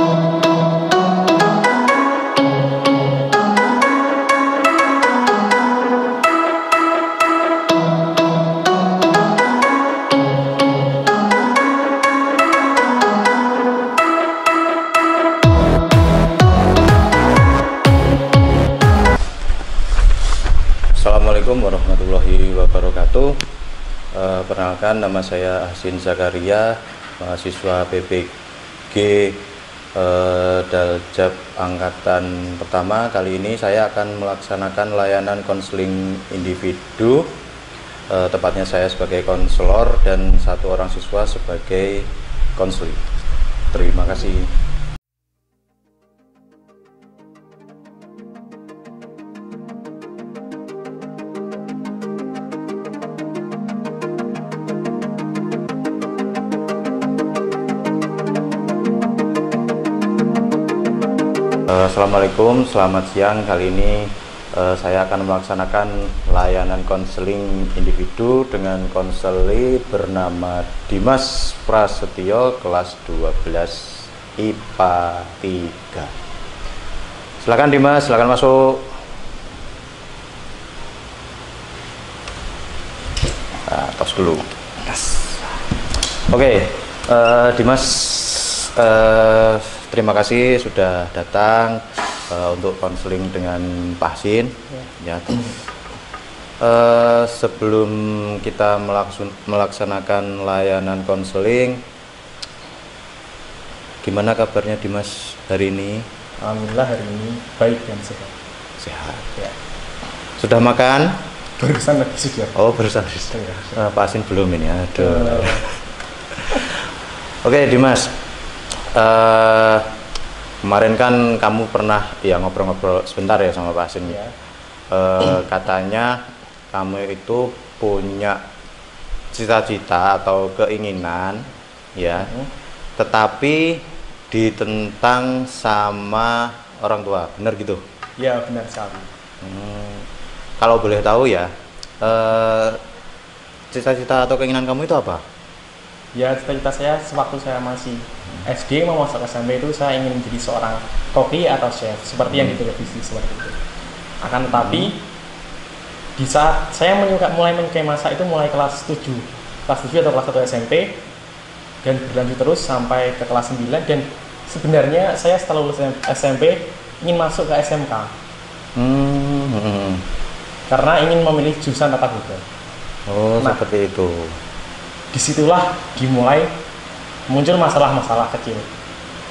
Assalamualaikum warahmatullahi wabarakatuh. Perkenalkan, nama saya Ahsin Zakaria, mahasiswa PPG Daljab angkatan pertama. Kali ini saya akan melaksanakan layanan konseling individu, tepatnya saya sebagai konselor dan satu orang siswa sebagai konseling. Terima kasih. Assalamualaikum, selamat siang. Kali ini saya akan melaksanakan layanan konseling individu dengan konseli bernama Dimas Prasetyo, kelas 12 IPA 3. Silakan Dimas, silakan masuk. Nah, tos dulu. Oke, Dimas, terima kasih sudah datang untuk konseling dengan Pak Ahsin. Ya. Sebelum kita melaksanakan layanan konseling, gimana kabarnya Dimas hari ini? Alhamdulillah hari ini baik dan sehat. Sehat. Ya. Sudah makan? Barusan lagi sih ya. Oh, barusan. Ya. Pak Ahsin belum ini. Aduh. Oke, Dimas. Kemarin kan kamu pernah ya ngobrol-ngobrol sebentar ya sama Pak Ahsin. Ya. Katanya kamu itu punya cita-cita atau keinginan ya, tetapi ditentang sama orang tua, benar gitu? Ya, benar sekali. Kalau boleh tahu ya, cita-cita atau keinginan kamu itu apa? Ya, cita-cita saya sewaktu saya masih SD mau masuk SMP itu saya ingin menjadi seorang koki atau chef seperti yang di televisi seperti itu. Akan tetapi di saat saya mulai menyukai masak itu mulai kelas 7 atau kelas 1 SMP dan berlanjut terus sampai ke kelas 9, dan sebenarnya saya setelah lulus SMP ingin masuk ke SMK. Karena ingin memilih jurusan tata boga. Oh, nah, seperti itu. Disitulah dimulai muncul masalah-masalah kecil.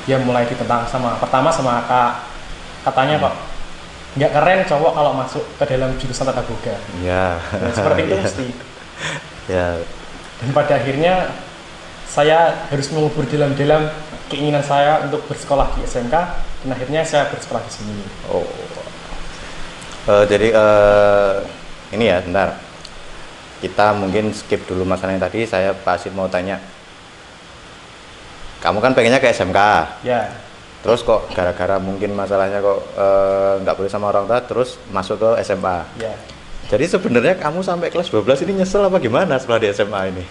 Dia mulai ditentang pertama sama katanya kok nggak keren cowok kalau masuk ke dalam jurusan tata boga. Ya. Dan seperti itu mesti. Ya. Dan pada akhirnya saya harus mengubur dalam keinginan saya untuk bersekolah di SMK, dan akhirnya saya bersekolah di sini. Oh. Jadi ini ya, bentar. Kita mungkin skip dulu masalah yang tadi. Saya Pak Ahsin mau tanya. Kamu kan pengennya ke SMK. Ya. Terus kok gara-gara mungkin masalahnya kok nggak boleh sama orang tua, terus masuk ke SMA. Ya. Jadi sebenarnya kamu sampai kelas 12 ini nyesel apa gimana setelah di SMA ini?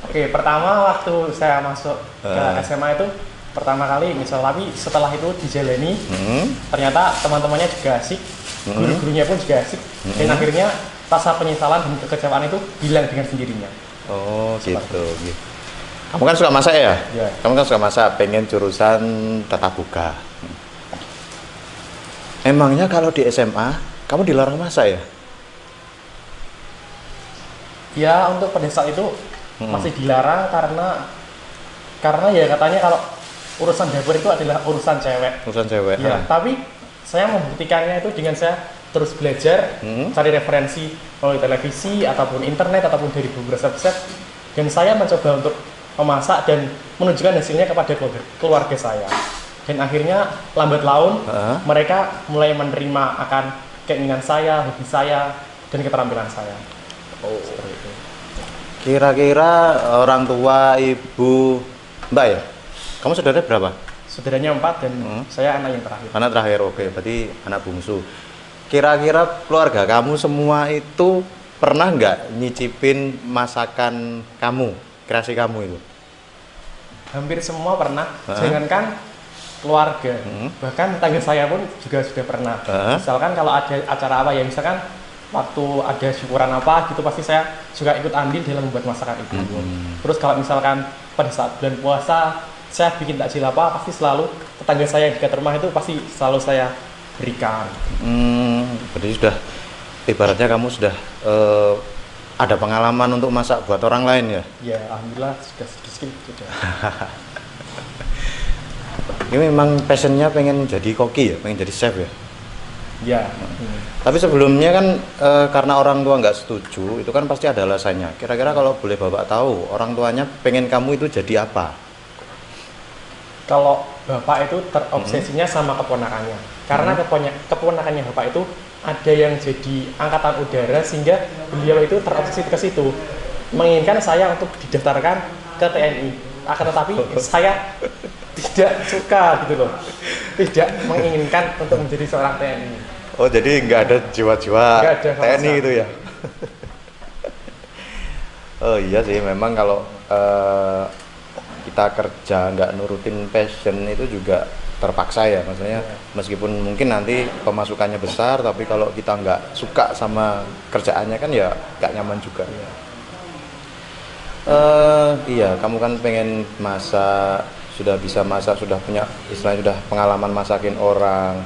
Oke, pertama waktu saya masuk ke SMA itu pertama kali nyesel, tapi setelah itu dijalani, ternyata teman-temannya juga asik, guru-gurunya pun juga asik, dan akhirnya rasa penyesalan dan kekecewaan itu hilang dengan sendirinya. Oh, gitu. Kamu kan suka masak ya? Ya. Kamu kan suka masak, pengen jurusan tata boga. Emangnya kalau di SMA, kamu dilarang masak ya? Ya, untuk pada saat itu masih dilarang karena ya katanya kalau urusan dapur itu adalah urusan cewek. Urusan cewek. Ya, tapi saya membuktikannya itu dengan saya terus belajar, cari referensi melalui televisi ataupun internet ataupun dari beberapa website, dan saya mencoba untuk memasak dan menunjukkan hasilnya kepada keluarga saya, dan akhirnya lambat laun mereka mulai menerima akan keinginan saya, hobi saya, dan keterampilan saya. Oh, seperti itu. Kira-kira orang tua, ibu, mbak ya? Kamu saudaranya berapa? Saudaranya 4 dan saya anak yang terakhir. Anak terakhir, oke, berarti anak bungsu. Kira-kira keluarga kamu semua itu pernah nggak nyicipin masakan kamu, kreasi kamu itu? Hampir semua pernah, jangankan keluarga, bahkan tetangga saya pun juga sudah pernah. Misalkan kalau ada acara apa ya, misalkan waktu ada syukuran apa gitu, pasti saya juga ikut andil dalam membuat masakan itu. Terus kalau misalkan pada saat bulan puasa saya bikin takjil apa, pasti selalu tetangga saya yang dekat rumah itu pasti selalu saya berikan. Berarti sudah ibaratnya kamu sudah ada pengalaman untuk masak buat orang lain ya? Ya, alhamdulillah sudah sedikit sudah. Ini memang passionnya pengen jadi koki ya, pengen jadi chef ya? Ya. Tapi sebelumnya kan karena orang tua nggak setuju, itu kan pasti ada alasannya. Kira-kira kalau boleh Bapak tahu, orang tuanya pengen kamu itu jadi apa? Kalau Bapak itu terobsesinya sama keponakannya. Karena keponakannya Bapak itu ada yang jadi angkatan udara, sehingga beliau itu terobsesi ke situ, menginginkan saya untuk didaftarkan ke TNI. Akan tetapi saya tidak suka gitu loh, tidak menginginkan untuk menjadi seorang TNI. Oh, jadi nggak ada jiwa-jiwa TNI itu ya? Oh iya sih, memang kalau kita kerja nggak nurutin passion itu juga terpaksa ya, maksudnya meskipun mungkin nanti pemasukannya besar, tapi kalau kita nggak suka sama kerjaannya kan ya nggak nyaman juga. Iya, kamu kan pengen masak, sudah bisa masak, sudah punya istilahnya sudah pengalaman masakin orang.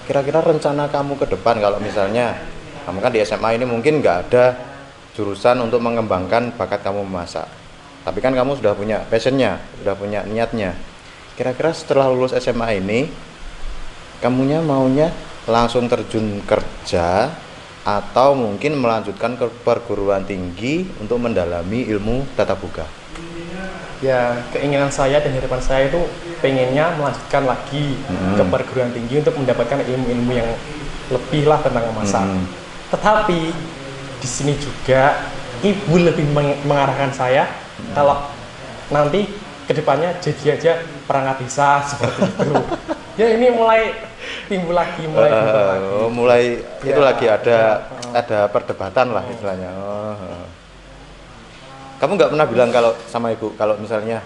Kira-kira rencana kamu ke depan kalau misalnya kamu kan di SMA ini mungkin nggak ada jurusan untuk mengembangkan bakat kamu memasak, tapi kan kamu sudah punya passionnya, sudah punya niatnya. Kira-kira setelah lulus SMA ini, kamunya maunya langsung terjun kerja atau mungkin melanjutkan ke perguruan tinggi untuk mendalami ilmu tata boga? Ya, keinginan saya dan harapan saya itu pengennya melanjutkan lagi ke perguruan tinggi untuk mendapatkan ilmu-ilmu yang lebih lah tentang memasak. Tetapi di sini juga ibu lebih mengarahkan saya kalau nanti kedepannya jadi aja perangkat desa seperti itu. Ya, ini mulai timbul lagi, mulai ya, itu lagi ada perdebatan lah istilahnya. Kamu nggak pernah bilang kalau sama ibu kalau misalnya,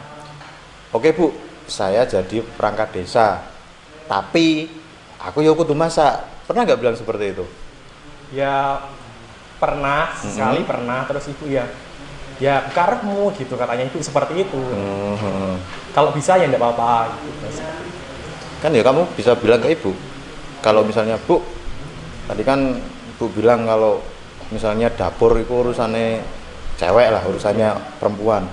oke Bu, saya jadi perangkat desa, tapi aku ya kudu masak. Pernah nggak bilang seperti itu? Ya pernah, sekali pernah. Terus ibu ya karepmu gitu katanya, itu seperti itu. Kalau bisa ya enggak apa-apa gitu. Kan ya kamu bisa bilang ke ibu, kalau misalnya Bu, tadi kan Bu bilang kalau misalnya dapur itu urusannya cewek lah, urusannya perempuan.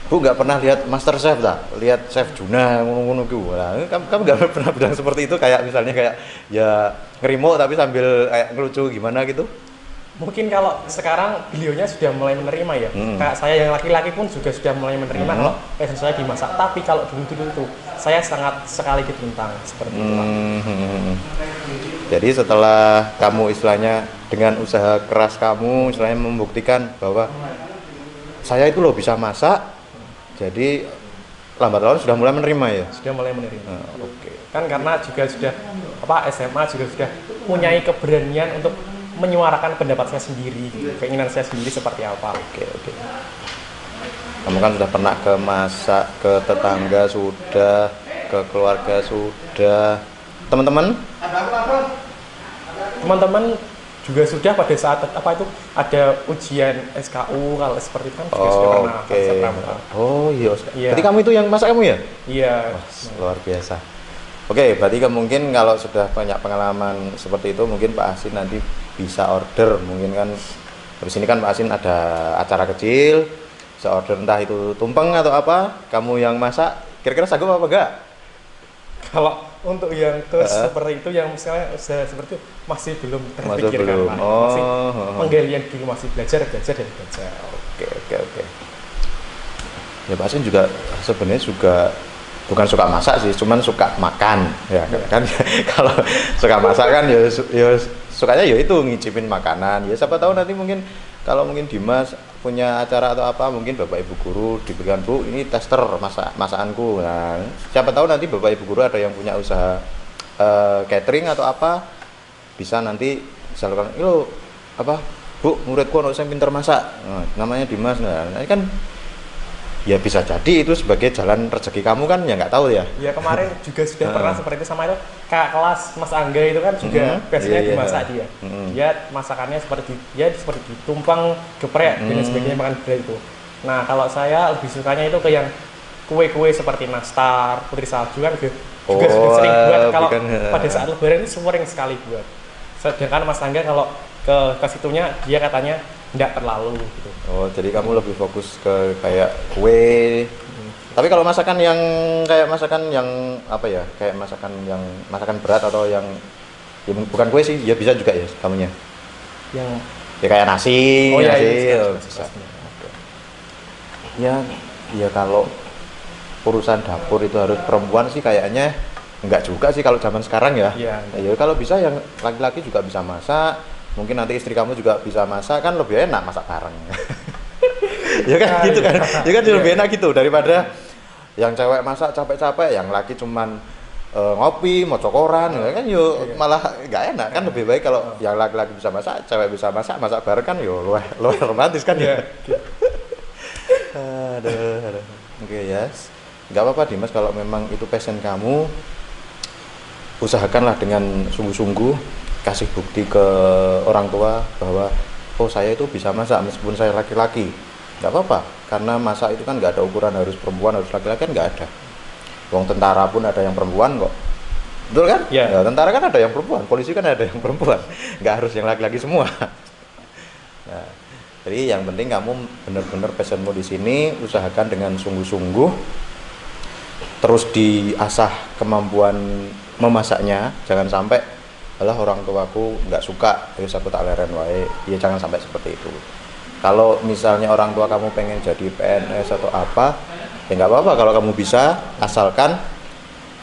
Bu nggak pernah lihat Master Chef tak? Lihat Chef Juna ngono-ngono gitu. Nah, kamu nggak pernah bilang seperti itu, kayak misalnya kayak ya ngerimo tapi sambil kayak ngelucu gimana gitu? Mungkin kalau sekarang beliaunya sudah mulai menerima ya. Kayak saya yang laki-laki pun juga sudah mulai menerima kalau passion saya dimasak. Tapi kalau dulu itu saya sangat sekali ditentang seperti itu. Jadi setelah kamu istilahnya dengan usaha keras kamu istilahnya membuktikan bahwa saya itu loh bisa masak, jadi lambat laun sudah mulai menerima ya? Sudah mulai menerima. Oke. Kan karena juga sudah SMA juga sudah mempunyai keberanian untuk menyuarakan pendapat saya sendiri, keinginan saya sendiri seperti apa. Oke. Kamu kan sudah pernah ke masak, ke tetangga sudah, ke keluarga sudah, teman-teman juga sudah pada saat ada ujian SKU, kalau seperti itu kan juga sudah pernah. Oh iya. Berarti kamu itu yang masak kamu ya? Iya. Luar biasa. Oke, berarti mungkin kalau sudah banyak pengalaman seperti itu, mungkin Pak Asin nanti bisa order. Mungkin kan habis ini kan Pak Asin ada acara kecil, bisa order entah itu tumpeng atau apa, kamu yang masak. Kira-kira sanggup apa enggak? Kalau untuk yang seperti itu, yang misalnya usaha seperti itu masih belum terpikirkan. Masih penggalian dulu, masih belajar. Oke. Ya Pak Asin juga sebenarnya juga bukan suka masak sih, cuman suka makan ya kan. Kalau suka masak kan ya sukanya ya itu ngicipin makanan. Ya siapa tahu nanti mungkin kalau mungkin Dimas punya acara atau apa, mungkin Bapak Ibu guru diberikan, Bu, ini tester masakanku. Nah, siapa tahu nanti Bapak Ibu guru ada yang punya usaha catering atau apa, bisa nanti salurkan, "Lo apa, Bu, muridku ono sing pinter masak. Nah, namanya Dimas." Nah, ini kan ya bisa jadi itu sebagai jalan rezeki kamu kan, ya nggak tahu ya. Ya kemarin juga sudah pernah seperti itu sama itu kakak kelas Mas Angga itu kan juga biasanya dimasak dia. Dia masakannya seperti ditumpang, geprek dan sebagainya, makan berat itu. Nah kalau saya lebih sukanya itu ke yang kue-kue seperti nastar, putri salju kan juga sudah sering buat kalau pada saat lebaran itu sering sekali buat. Sedangkan Mas Angga kalau ke situnya dia katanya enggak terlalu gitu. Oh, jadi kamu lebih fokus ke kayak kue. Tapi kalau masakan yang kayak masakan yang apa ya? Kayak masakan berat atau yang ya bukan kue sih, ya bisa juga ya kamunya. Yang ya kayak nasi, oh, nasi. Iya, bisa. Ya kalau urusan dapur itu harus perempuan sih kayaknya enggak juga sih kalau zaman sekarang ya. Ya kalau bisa yang laki-laki juga bisa masak. Mungkin nanti istri kamu juga bisa masak, kan lebih enak masak bareng. Ya kan gitu kan. Ya kan lebih enak gitu daripada yang cewek masak capek-capek, yang laki cuman ngopi, mau koran, ya kan malah nggak enak kan. Lebih baik kalau yang laki-laki bisa masak, cewek bisa masak bareng kan luwih romantis kan ya. Aduh. Oke, yes. Nggak apa-apa Dimas, kalau memang itu passion kamu, usahakanlah dengan sungguh-sungguh, kasih bukti ke orang tua bahwa oh saya itu bisa masak meskipun saya laki-laki. Nggak apa-apa, karena masak itu kan nggak ada ukuran harus perempuan harus laki-laki, kan nggak ada. Wong tentara pun ada yang perempuan kok, betul kan? Ya, tentara kan ada yang perempuan, polisi kan ada yang perempuan, nggak harus yang laki-laki semua. Nah, jadi yang penting kamu benar-benar passionmu di sini, usahakan dengan sungguh-sungguh, terus diasah kemampuan memasaknya. Jangan sampai alah orang tuaku nggak suka, terus aku tak leren wae. Ya jangan sampai seperti itu. Kalau misalnya orang tua kamu pengen jadi PNS atau apa, ya nggak apa-apa kalau kamu bisa, asalkan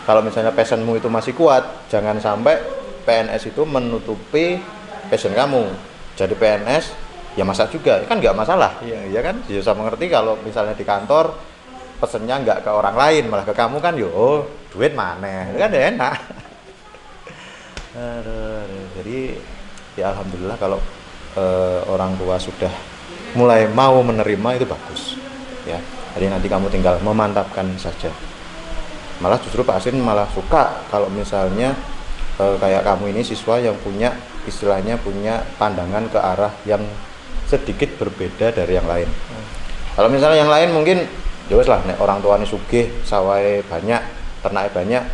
kalau misalnya passionmu itu masih kuat, jangan sampai PNS itu menutupi passion kamu. Jadi PNS ya masak juga, kan nggak masalah. Iya kan? Ya saya mengerti kalau misalnya di kantor pesennya nggak ke orang lain, malah ke kamu kan, duit mana, kan ya enak. Jadi ya alhamdulillah kalau orang tua sudah mulai mau menerima, itu bagus ya. Jadi nanti kamu tinggal memantapkan saja. Malah justru Pak Asin malah suka kalau misalnya kayak kamu ini siswa yang punya istilahnya punya pandangan ke arah yang sedikit berbeda dari yang lain. Kalau misalnya yang lain mungkin ya wes lah, nek orang tuanya sugih, sawahnya banyak, ternaknya banyak,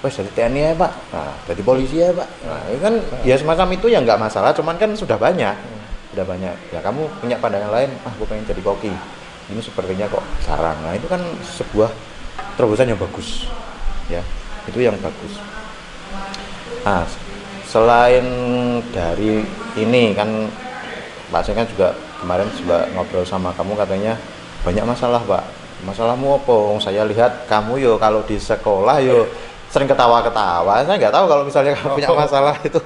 wes jadi TNI ya Pak, nah jadi polisi ya Pak, nah itu kan ya semacam itu ya nggak masalah, cuman kan sudah banyak. Ya kamu punya pandangan lain, aku pengen jadi koki, ini sepertinya kok sarang, nah itu kan sebuah terobosan yang bagus ya, itu yang bagus. Nah selain dari ini kan Pak Asin kan juga kemarin juga ngobrol sama kamu, katanya banyak masalah Pak. Masalahmu apa? Saya lihat kamu kalau di sekolah sering ketawa-ketawa. Saya nggak tahu kalau misalnya kamu punya masalah itu.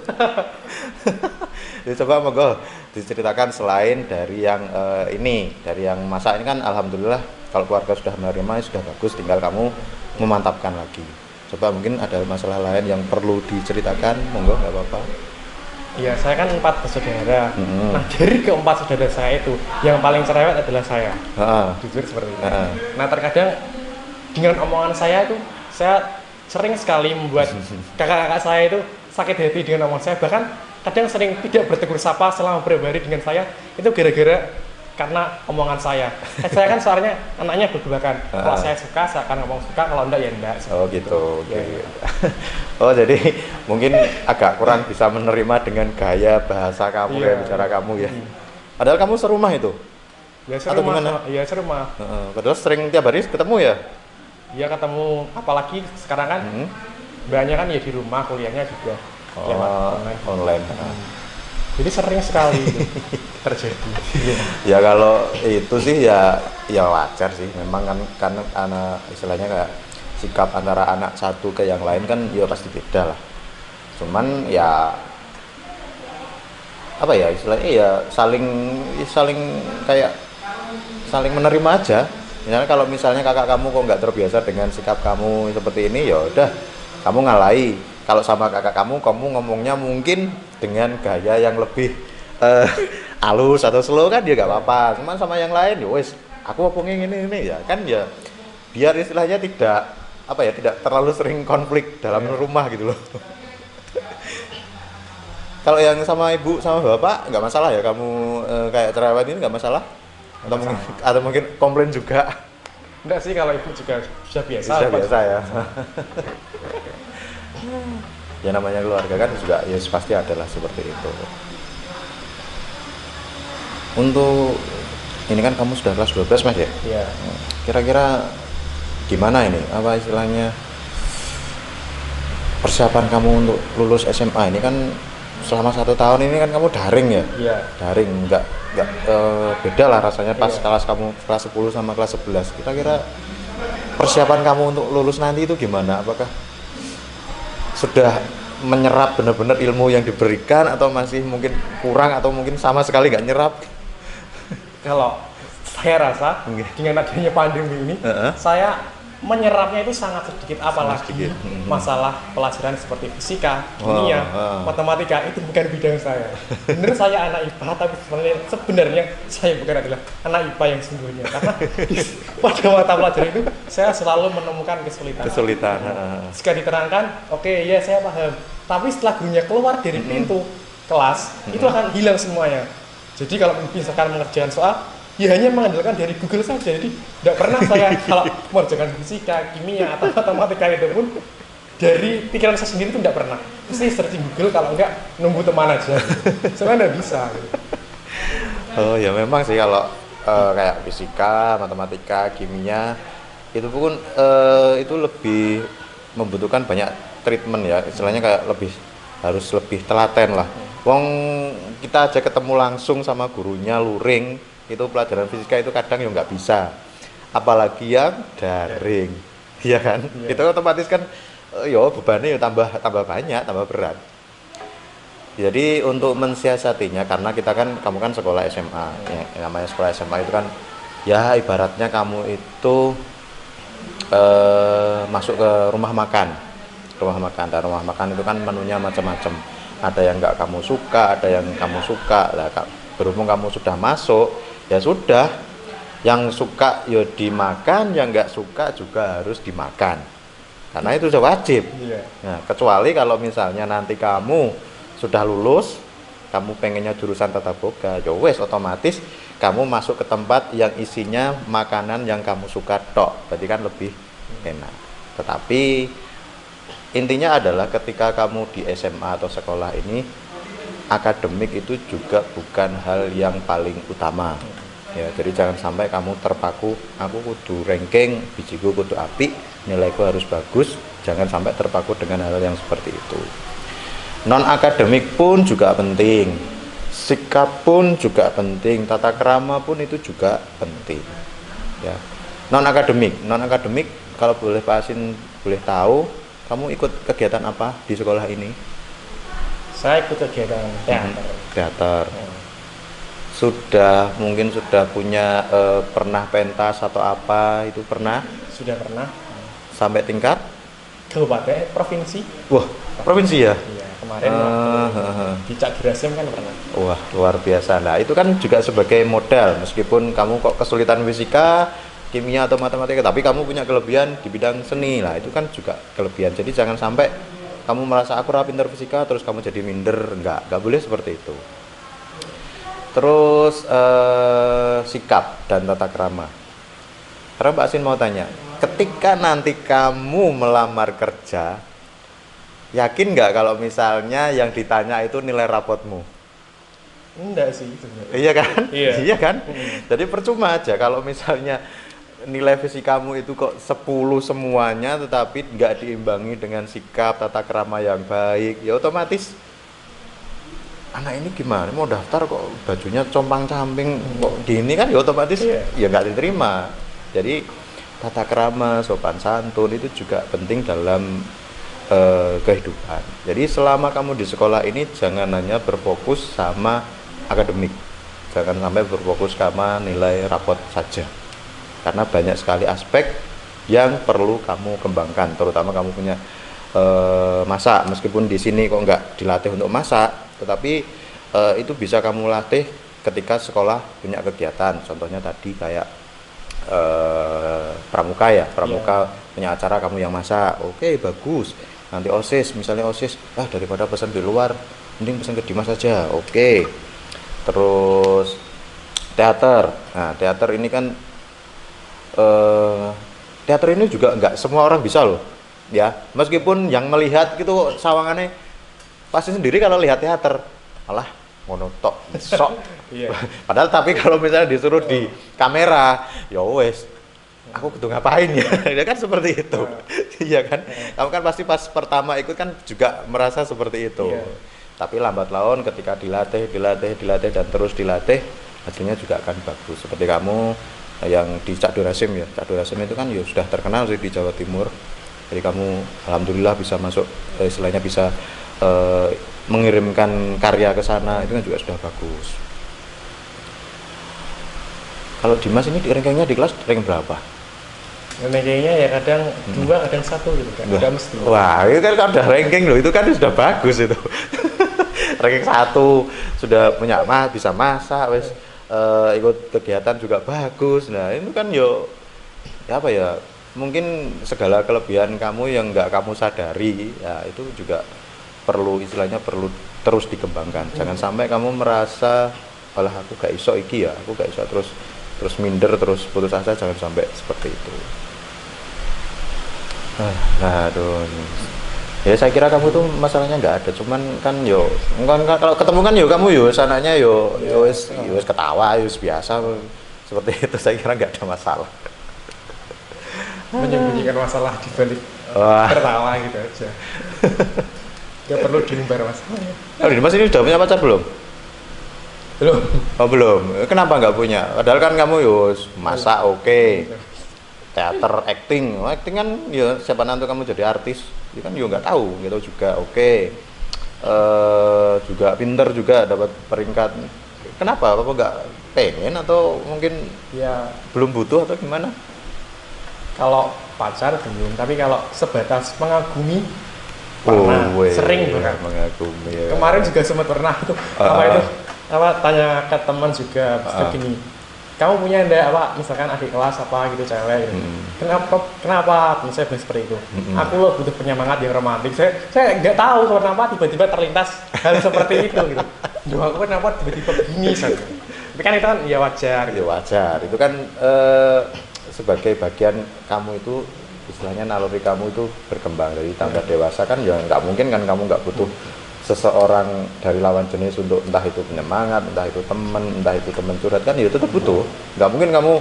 Jadi coba monggo diceritakan selain dari yang dari yang masak ini kan alhamdulillah kalau keluarga sudah menerima sudah bagus, tinggal kamu memantapkan lagi. Coba mungkin ada masalah lain yang perlu diceritakan, monggo nggak apa-apa. Ya, saya kan 4 bersaudara. Nah, dari keempat saudara saya itu, yang paling cerewet adalah saya. Jujur seperti itu. Nah, terkadang dengan omongan saya itu, saya sering sekali membuat kakak-kakak saya itu sakit hati dengan omongan saya. Bahkan kadang sering tidak bertegur sapa selama beberapa hari dengan saya, itu gara-gara karena omongan saya. Saya kan soalnya anaknya berdua kan. Kalau saya suka, saya akan ngomong suka, kalau enggak ya enggak. Oh gitu. Ya. Oh jadi mungkin agak kurang bisa menerima dengan gaya bahasa kamu, gaya bicara kamu ya. Padahal kamu serumah itu? Ya serumah. Iya serumah. Padahal sering tiap hari ketemu ya? Iya ketemu, apalagi sekarang kan banyak kan ya di rumah, kuliahnya juga online. Jadi sering sekali itu terjadi. Ya kalau itu sih ya wajar sih. Memang kan anak istilahnya kayak sikap antara anak satu ke yang lain kan ya pasti beda lah. Cuman ya apa ya istilahnya ya saling kayak saling menerima aja. Misalnya kalau misalnya kakak kamu kok nggak terbiasa dengan sikap kamu seperti ini, ya udah kamu ngalahi. Kalau sama kakak kamu ngomongnya mungkin dengan gaya yang lebih halus atau slow kan ya nggak apa-apa. Cuman sama yang lain ya wes aku apa ini ya kan ya, biar istilahnya tidak tidak terlalu sering konflik dalam rumah gitu loh. Kalau yang sama ibu sama bapak nggak masalah ya kamu kayak cerewet ini nggak masalah? Atau mungkin komplain juga? Enggak sih, kalau ibu juga sudah biasa. Sudah biasa ya. Ya namanya keluarga kan juga ya pasti adalah seperti itu. Untuk ini kan kamu sudah kelas 12 Mas ya? Iya. Kira-kira gimana ini? Apa istilahnya persiapan kamu untuk lulus SMA ini kan selama 1 tahun ini kan kamu daring ya? Iya. Daring, nggak beda lah rasanya pas kamu kelas 10 sama kelas 11. Kira-kira persiapan kamu untuk lulus nanti itu gimana? Apakah sudah menyerap benar-benar ilmu yang diberikan atau masih mungkin kurang atau mungkin sama sekali nggak nyerap? Kalau saya rasa dengan adanya pandemi ini, saya menyerapnya itu sangat sedikit, apalagi masalah pelajaran seperti fisika, kimia, matematika itu bukan bidang saya. Bener saya anak IPA, tapi sebenarnya saya bukan adalah anak IPA yang sesungguhnya, karena pada mata pelajaran itu saya selalu menemukan kesulitan. Jika diterangkan, oke, ya saya paham, tapi setelah gurunya keluar dari pintu kelas itu akan hilang semuanya. Jadi kalau misalkan mengerjakan soal, ya hanya mengandalkan dari Google saja. Jadi tidak pernah saya kalau mengerjakan fisika, kimia atau matematika itu pun dari pikiran saya sendiri itu tidak pernah. Mesti searching Google, kalau enggak nunggu teman aja. Soalnya tidak bisa. Oh ya memang sih kalau kayak fisika, matematika, kimia itu pun itu lebih membutuhkan banyak treatment ya. Istilahnya kayak harus lebih telaten lah. Wong kita aja ketemu langsung sama gurunya luring, itu pelajaran fisika itu kadang ya nggak bisa, apalagi yang daring, iya kan? Itu otomatis kan bebannya ya tambah banyak, tambah berat. Jadi untuk mensiasatinya, karena kamu kan sekolah SMA, ya, namanya sekolah SMA itu kan ya ibaratnya kamu itu masuk ke rumah makan, dan rumah makan itu kan menunya macam-macam, ada yang nggak kamu suka, ada yang kamu suka lah. Berhubung kamu sudah masuk, ya sudah, yang suka ya dimakan, yang nggak suka juga harus dimakan, karena itu sudah wajib. Nah, kecuali kalau misalnya nanti kamu sudah lulus, kamu pengennya jurusan tata boga, ya wes otomatis kamu masuk ke tempat yang isinya makanan yang kamu suka tok, berarti kan lebih enak. Tetapi intinya adalah ketika kamu di SMA atau sekolah ini, akademik itu juga bukan hal yang paling utama ya. Jadi jangan sampai kamu terpaku, aku kudu ranking, bijiku kudu apik, nilaiku harus bagus. Jangan sampai terpaku dengan hal yang seperti itu. Non akademik pun juga penting, sikap pun juga penting, tata krama pun itu juga penting ya. Non akademik kalau boleh Pak Asin boleh tahu, kamu ikut kegiatan apa di sekolah ini? Saya ikut kegiatan teater. Mungkin sudah punya pernah pentas atau apa itu pernah? Sudah pernah. Sampai tingkat? Kabupaten, provinsi. Wah, provinsi ya? Iya, kemarin di Cak Girasem kan pernah. Wah, luar biasa. Nah, itu kan juga sebagai modal, meskipun kamu kok kesulitan fisika, kimia atau matematika, tapi kamu punya kelebihan di bidang seni lah, itu kan juga kelebihan. Jadi jangan sampai kamu merasa aku pintar fisika terus kamu jadi minder, nggak boleh seperti itu. Terus sikap dan tata krama. Karena Mbak Asin mau tanya, ketika nanti kamu melamar kerja, yakin nggak kalau misalnya yang ditanya itu nilai rapotmu? Enggak sih sebenarnya. Iya kan? Iya kan? Jadi percuma aja kalau misalnya nilai fisikamu itu kok 10 semuanya tetapi nggak diimbangi dengan sikap, tata krama yang baik, ya otomatis anak ini gimana mau daftar kok bajunya compang-camping kok gini kan, ya otomatis ya nggak diterima. Jadi tata krama, sopan santun itu juga penting dalam kehidupan. Jadi selama kamu di sekolah ini jangan hanya berfokus sama akademik, jangan sampai berfokus sama nilai rapot saja, karena banyak sekali aspek yang perlu kamu kembangkan, terutama kamu punya masak. Meskipun di sini kok nggak dilatih untuk masak, tetapi itu bisa kamu latih ketika sekolah punya kegiatan. Contohnya tadi kayak pramuka ya, pramuka punya acara kamu yang masak, oke bagus. Nanti OSIS, misalnya OSIS, daripada pesan di luar, mending pesan ke Dimas saja, oke. Terus teater, nah teater ini kan teater ini juga nggak semua orang bisa loh, ya. Meskipun yang melihat gitu sawangannya pasti sendiri kalau lihat teater, malah monotok, sok. Padahal tapi kalau misalnya disuruh di kamera, ya wes, aku kudu ngapain ya? Ya kan seperti itu, iya kan? Kamu kan pasti pas pertama ikut kan juga merasa seperti itu. Tapi lambat laun ketika dilatih dan terus dilatih, hasilnya juga akan bagus. Seperti kamu yang di Cak Durasim ya, Cak Durasim itu kan ya sudah terkenal sih di Jawa Timur. Jadi kamu alhamdulillah bisa masuk, istilahnya bisa mengirimkan karya ke sana, itu kan juga sudah bagus. Kalau Dimas ini rankingnya di kelas ranking berapa? Rankingnya ya kadang 2, kadang 1 gitu kan. Enggak mesti. Wah, itu kan udah ranking loh, itu kan sudah bagus itu. Ranking 1 sudah punya bisa masak, wes ikut kegiatan juga bagus. Nah, itu kan yo ya apa ya? Mungkin segala kelebihan kamu yang nggak kamu sadari, ya itu juga perlu istilahnya perlu terus dikembangkan. Jangan sampai kamu merasa malah aku gak iso iki ya, aku gak iso terus minder, terus putus asa, jangan sampai seperti itu. Aduh. Ya saya kira kamu tuh masalahnya nggak ada, cuman kan yo kalau ketemu kan yo kamu yo sananya yo wis ketawa, yo biasa seperti itu, saya kira nggak ada masalah. Menyembunyikan masalah di balik tertawa gitu aja. Gak perlu diumbar masalahnya. Dimas ini udah punya pacar belum? Belum. Oh belum. Kenapa nggak punya? Padahal kan kamu yus masak oke. Teater, acting kan ya siapa nanti kamu jadi artis, ya kan juga nggak tahu gitu juga oke. Juga pinter juga dapat peringkat. Kenapa? Apa nggak pengen atau mungkin ya belum butuh atau gimana? Kalau pacar belum, tapi kalau sebatas mengagumi pernah, sering pernah mengagumi. Ya. Kemarin juga sempat pernah tuh tanya ke teman juga begini, kamu punya enggak misalkan adik kelas gitu cewek gitu. Kenapa saya bilang seperti itu, aku loh butuh penyemangat yang romantis. Saya nggak tahu kenapa tiba-tiba terlintas hal seperti itu gitu. Duh, aku kenapa tiba-tiba begini tapi kan itu kan ya wajar gitu. Ya wajar, itu kan sebagai bagian kamu itu istilahnya naluri kamu itu berkembang, dari tambah dewasa kan ya nggak mungkin kan kamu nggak butuh seseorang dari lawan jenis untuk entah itu penyemangat, entah itu teman curhat kan ya tetap butuh. Nggak mungkin kamu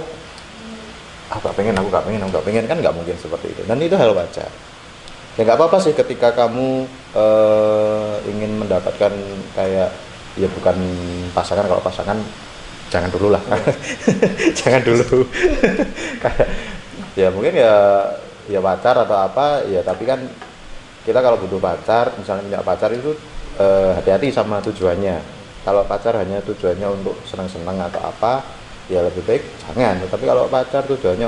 aku nggak pengen kan nggak mungkin seperti itu, dan itu hal wajar. Ya nggak apa-apa sih ketika kamu ingin mendapatkan kayak ya bukan pasangan, kalau pasangan jangan dulu lah. Jangan dulu. Kayak ya mungkin ya pacar atau apa ya, tapi kan kita kalau butuh pacar, misalnya punya pacar itu hati-hati sama tujuannya. Kalau pacar hanya tujuannya untuk senang-senang atau apa, ya lebih baik jangan. Tapi kalau pacar tujuannya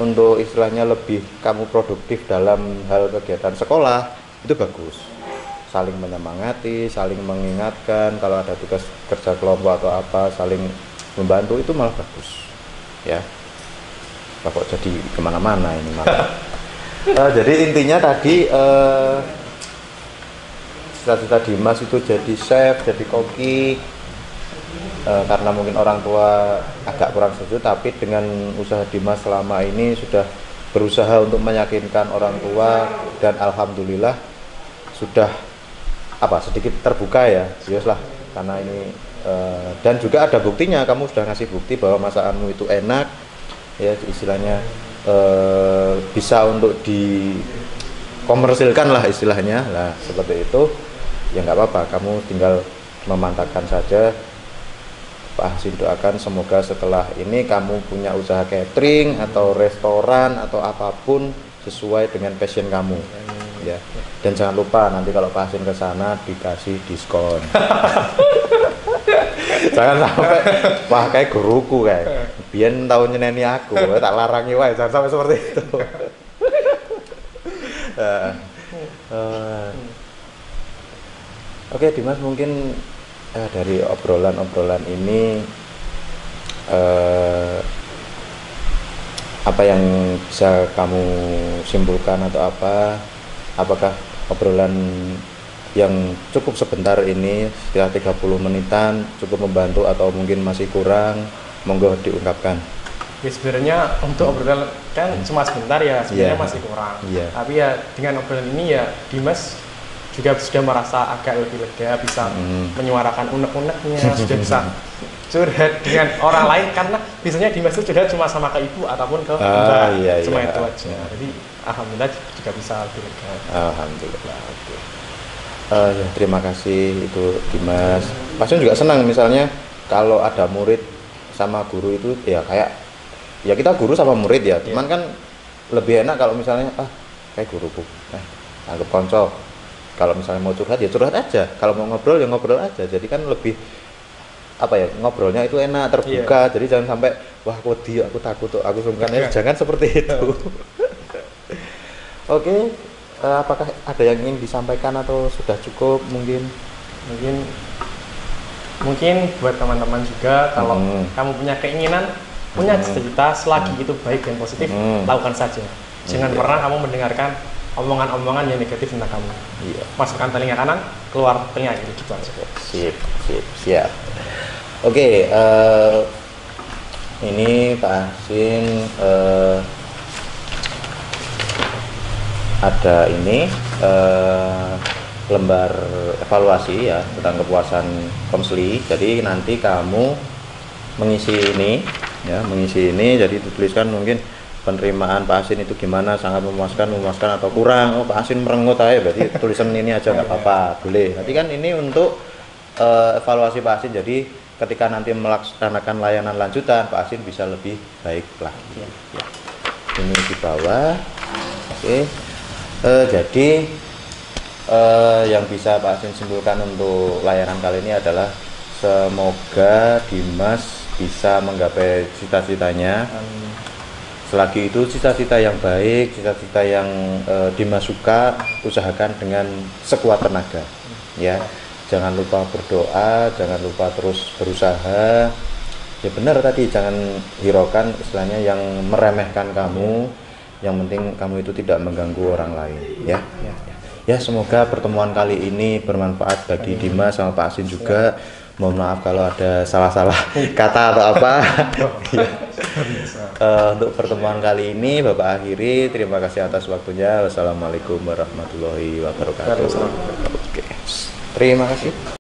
untuk istilahnya lebih kamu produktif dalam hal kegiatan sekolah, itu bagus. Saling menyemangati, saling mengingatkan, kalau ada tugas kerja kelompok atau apa, saling membantu, itu malah bagus ya. Kok jadi kemana-mana ini malah. Jadi intinya tadi cita-cita Dimas itu jadi chef, jadi koki, karena mungkin orang tua agak kurang setuju, tapi dengan usaha Dimas selama ini sudah berusaha untuk meyakinkan orang tua, dan alhamdulillah sudah sedikit terbuka ya, lah karena ini dan juga ada buktinya, kamu sudah ngasih bukti bahwa masakanmu itu enak ya, istilahnya bisa untuk dikomersilkan lah istilahnya lah, seperti itu ya. Nggak apa-apa, kamu tinggal memantapkan saja. Pak Hasim doakan semoga setelah ini kamu punya usaha catering atau restoran atau apapun sesuai dengan passion kamu ya. Dan jangan lupa nanti kalau Pak Hasim ke sana dikasih diskon. Jangan sampai wah kayak guruku kayak biyen tau nyeneni aku, tak larangi wae, jangan sampai seperti itu. Oke Dimas, mungkin dari obrolan-obrolan ini apa yang bisa kamu simpulkan atau apa? Apakah obrolan yang cukup sebentar ini sekitar 30 menitan cukup membantu atau mungkin masih kurang? Monggo diungkapkan. Ya sebenarnya untuk obrolan kan cuma sebentar ya, sebenarnya masih kurang. Tapi ya dengan obrolan ini ya Dimas juga sudah merasa agak lebih lega, bisa menyuarakan unek-uneknya, sudah bisa curhat dengan orang lain, karena biasanya Dimas itu curhat cuma sama ke ibu ataupun ke mbak, cuma itu aja. Jadi alhamdulillah juga bisa lebih lega. Alhamdulillah. Ya, terima kasih itu Dimas. Pasien juga senang misalnya kalau ada murid sama guru itu ya kayak ya kita guru sama murid ya, cuman kan lebih enak kalau misalnya kayak guruku, anggap konco. Kalau misalnya mau curhat ya curhat aja, kalau mau ngobrol ya ngobrol aja. Jadi kan lebih apa ya, ngobrolnya itu enak, terbuka. Jadi jangan sampai wah aku takut tuh, aku sungkan ya, jangan seperti itu. Oke. Apakah ada yang ingin disampaikan atau sudah cukup mungkin buat teman-teman juga, kalau kamu punya keinginan, punya cita-cita, selagi itu baik dan positif, lakukan saja. Jangan pernah kamu mendengarkan omongan-omongan yang negatif tentang kamu. Masukkan telinga kanan, keluar telinga kiri, gitu aja. Siap. Oke, ini Pak Hasin ada ini lembar evaluasi ya tentang kepuasan konseli. Jadi nanti kamu mengisi ini jadi dituliskan mungkin penerimaan Pak Hasin itu gimana, sangat memuaskan atau kurang. Pak Hasin merengut aja, berarti tulisan ini aja nggak apa-apa, boleh. Nanti kan ini untuk evaluasi Pak Hasin, jadi ketika nanti melaksanakan layanan lanjutan Pak Hasin bisa lebih baik lagi. Ini di bawah. Oke. Jadi yang bisa Pak Hasin simpulkan untuk layanan kali ini adalah semoga Dimas bisa menggapai cita-citanya. Selagi itu cita-cita yang baik, cita-cita yang Dimas suka, usahakan dengan sekuat tenaga. Ya, jangan lupa berdoa, jangan lupa terus berusaha. Ya benar tadi, jangan hiraukan istilahnya yang meremehkan kamu. Yang penting kamu itu tidak mengganggu orang lain, ya. Ya, semoga pertemuan kali ini bermanfaat bagi Dimas sama Pak Hasin juga. Mohon maaf kalau ada salah-salah kata atau apa. Untuk pertemuan kali ini Bapak akhiri. Terima kasih atas waktunya. Wassalamualaikum warahmatullahi wabarakatuh. Oke. Terima kasih.